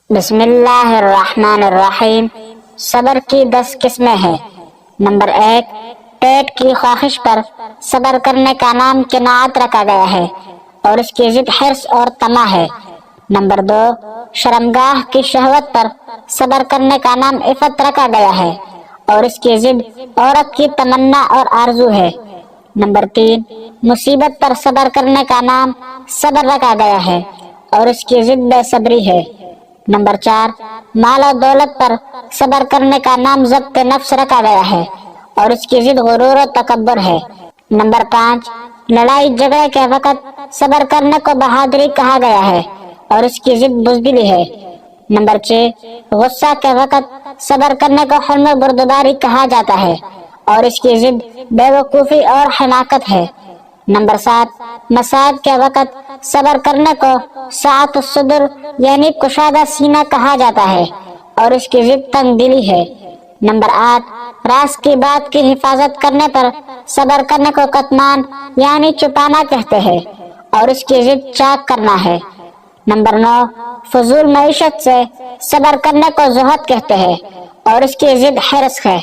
بسم اللہ الرحمن الرحیم۔ صبر کی 10 قسمیں ہیں۔ نمبر 1، پیٹ کی خواہش پر صبر کرنے کا نام قناعت رکھا گیا ہے اور اس کی ضد حرص اور طمع ہے۔ نمبر 2، شرمگاہ کی شہوت پر صبر کرنے کا نام عفت رکھا گیا ہے اور اس کی ضد عورت کی تمنا اور آرزو ہے۔ نمبر 3، مصیبت پر صبر کرنے کا نام صبر رکھا گیا ہے اور اس کی ضد بے صبری ہے۔ نمبر 4، مال و دولت پر صبر کرنے کا نام ضبط نفس رکھا گیا ہے اور اس کی ضد غرور و تکبر ہے۔ نمبر 5، لڑائی جھگڑے کے وقت صبر کرنے کو بہادری کہا گیا ہے اور اس کی ضد بزدلی ہے۔ نمبر 6، غصہ کے وقت صبر کرنے کو حلم و بردباری کہا جاتا ہے اور اس کی ضد بے وقوفی اور حماقت ہے۔ نمبر 7، مصائب کے وقت صبر کرنے کو سعۃ الصدر یعنی کشادہ سینہ کہا جاتا ہے اور اس کی ضد تنگ دلی ہے۔ نمبر 8، راز کی بات کی حفاظت کرنے پر صبر کرنے کو کتمان یعنی چھپانا کہتے ہیں اور اس کی ضد چاک کرنا ہے۔ نمبر 9، فضول معیشت سے صبر کرنے کو زہد کہتے ہیں اور اس کی ضد حرص ہے۔